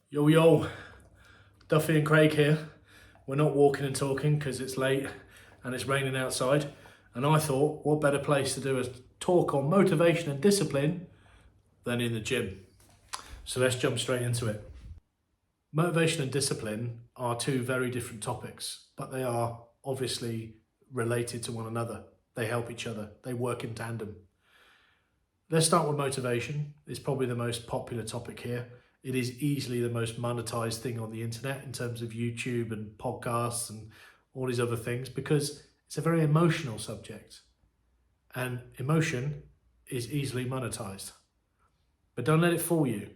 Yo, yo, Duffy and Craig here. We're not walking and talking because it's late and it's raining outside. And I thought, what better place to do a talk on motivation and discipline than in the gym? So let's jump straight into it. Motivation and discipline are two very different topics, but they are obviously related to one another. They help each other, they work in tandem. Let's start with motivation. It's probably the most popular topic here. It is easily the most monetized thing on the internet in terms of YouTube and podcasts and all these other things because it's a very emotional subject and emotion is easily monetized. But don't let it fool you.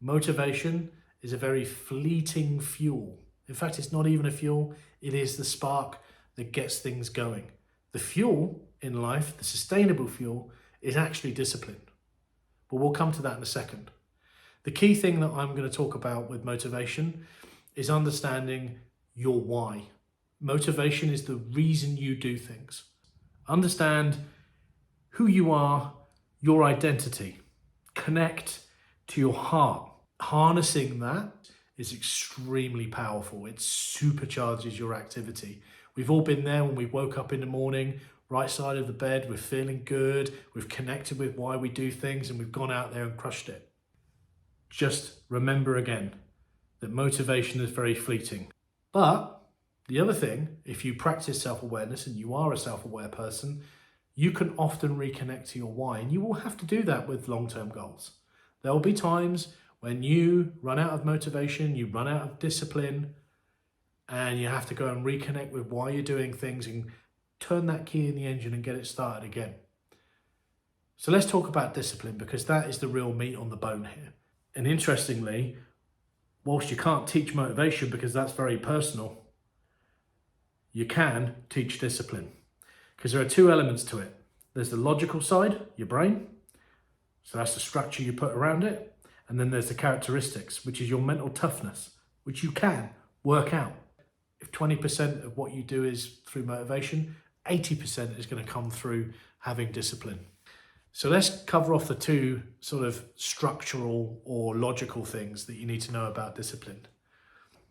Motivation is a very fleeting fuel. In fact, it's not even a fuel. It is the spark that gets things going. The fuel in life, the sustainable fuel, is actually discipline. But we'll come to that in a second. The key thing that I'm going to talk about with motivation is understanding your why. Motivation is the reason you do things. Understand who you are, your identity. Connect to your heart. Harnessing that is extremely powerful. It supercharges your activity. We've all been there when we woke up in the morning, right side of the bed, we're feeling good, we've connected with why we do things, and we've gone out there and crushed it. Just remember again that motivation is very fleeting. But the other thing, if you practice self-awareness and you are a self-aware person, you can often reconnect to your why, and you will have to do that with long-term goals. There will be times when you run out of motivation, you run out of discipline, and you have to go and reconnect with why you're doing things and turn that key in the engine and get it started again. So let's talk about discipline because that is the real meat on the bone here. And interestingly, whilst you can't teach motivation because that's very personal, you can teach discipline because there are two elements to it. There's the logical side, your brain. So that's the structure you put around it. And then there's the characteristics, which is your mental toughness, which you can work out. If 20% of what you do is through motivation, 80% is going to come through having discipline. So let's cover off the two sort of structural or logical things that you need to know about discipline.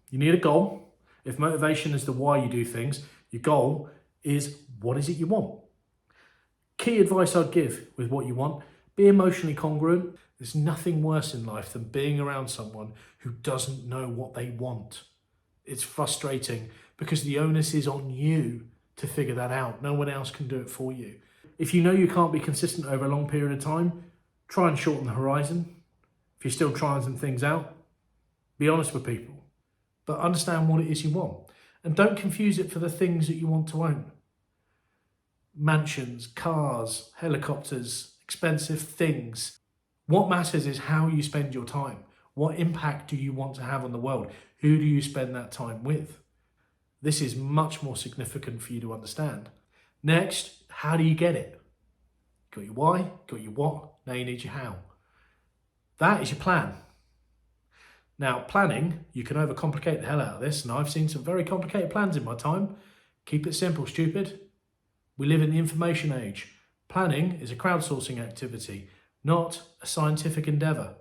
You need a goal. If motivation is the why you do things, your goal is what is it you want? Key advice I'd give with what you want, be emotionally congruent. There's nothing worse in life than being around someone who doesn't know what they want. It's frustrating because the onus is on you to figure that out. No one else can do it for you. If you know you can't be consistent over a long period of time, try and shorten the horizon. If you're still trying some things out, be honest with people, but understand what it is you want. And don't confuse it for the things that you want to own. Mansions, cars, helicopters, expensive things. What matters is how you spend your time. What impact do you want to have on the world? Who do you spend that time with? This is much more significant for you to understand. Next, how do you get it? Got your why, got your what, now you need your how. That is your plan. Now, planning, you can overcomplicate the hell out of this, and I've seen some very complicated plans in my time. Keep it simple, stupid. We live in the information age. Planning is a crowdsourcing activity, not a scientific endeavor.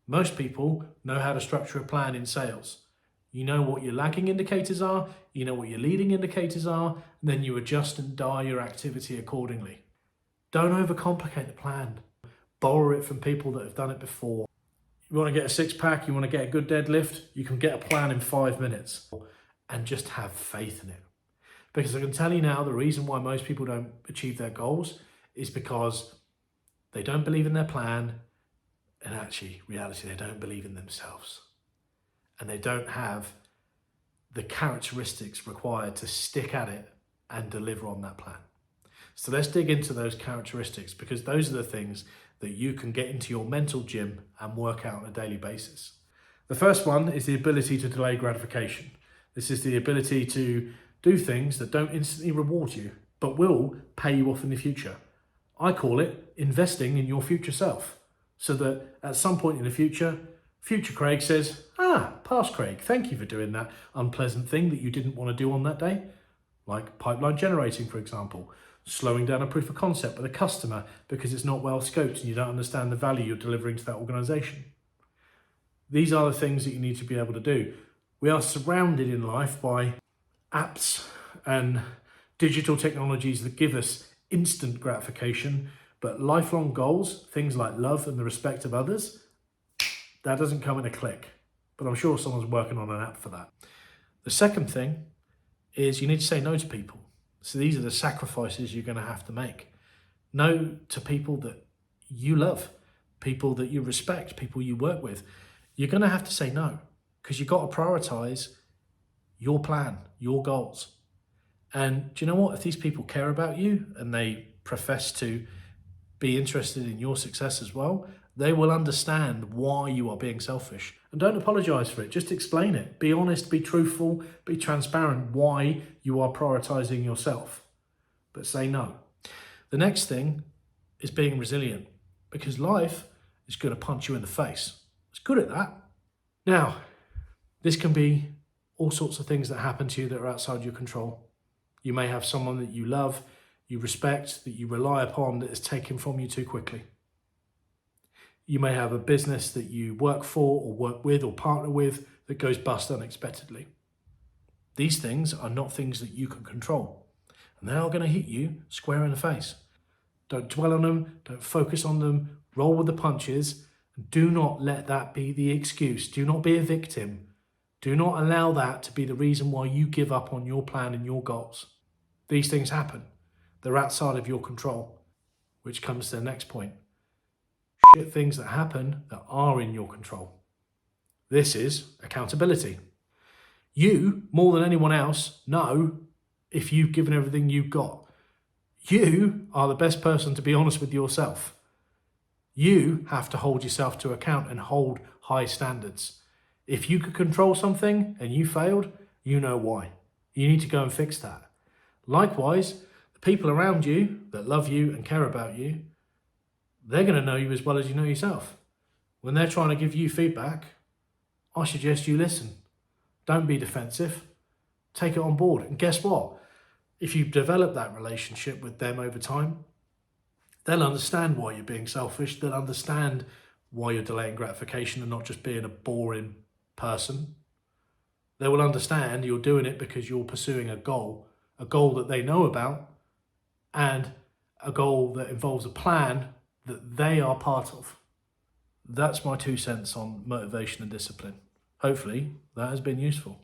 Most people know how to structure a plan in sales. You know what your lagging indicators are, you know what your leading indicators are, and then you adjust and dial your activity accordingly. Don't overcomplicate the plan. Borrow it from people that have done it before. You want to get a six-pack, you want to get a good deadlift, you can get a plan in 5 minutes and just have faith in it. Because I can tell you now, the reason why most people don't achieve their goals is because they don't believe in their plan, and actually, reality, they don't believe in themselves. And they don't have the characteristics required to stick at it and deliver on that plan. So let's dig into those characteristics because those are the things that you can get into your mental gym and work out on a daily basis. The first one is the ability to delay gratification. This is the ability to do things that don't instantly reward you, but will pay you off in the future. I call it investing in your future self, so that at some point in the future Craig says, past Craig, thank you for doing that unpleasant thing that you didn't want to do on that day. Like pipeline generating, for example, slowing down a proof of concept with a customer because it's not well scoped and you don't understand the value you're delivering to that organization. These are the things that you need to be able to do. We are surrounded in life by apps and digital technologies that give us instant gratification, but lifelong goals, things like love and the respect of others, that doesn't come in a click. But I'm sure someone's working on an app for that. The second thing is you need to say no to people. So these are the sacrifices you're going to have to make. No to people that you love, people that you respect, people you work with. You're going to have to say no because you've got to prioritize your plan, your goals. And do you know what? If these people care about you and they profess to be interested in your success as well, they will understand why you are being selfish. And don't apologize for it, just explain it. Be honest, be truthful, be transparent why you are prioritizing yourself. But say no. The next thing is being resilient, because life is going to punch you in the face. It's good at that. Now, this can be all sorts of things that happen to you that are outside your control. You may have someone that you love, you respect, that you rely upon that is taken from you too quickly. You may have a business that you work for or work with or partner with that goes bust unexpectedly. These things are not things that you can control, and they are going to hit you square in the face. Don't dwell on them, don't focus on them, roll with the punches, and do not let that be the excuse. Do not be a victim. Do not allow that to be the reason why you give up on your plan and your goals. These things happen. They're outside of your control, which comes to the next point. Things that happen that are in your control. This is accountability. You, more than anyone else, know if you've given everything you've got. You are the best person to be honest with yourself. You have to hold yourself to account and hold high standards. If you could control something and you failed, you know why. You need to go and fix that. Likewise, the people around you that love you and care about you, they're going to know you as well as you know yourself. When they're trying to give you feedback, I suggest you listen. Don't be defensive. Take it on board. And guess what? If you develop that relationship with them over time, they'll understand why you're being selfish. They'll understand why you're delaying gratification and not just being a boring person. They will understand you're doing it because you're pursuing a goal that they know about, and a goal that involves a plan that they are part of. That's my 2 cents on motivation and discipline. Hopefully that has been useful.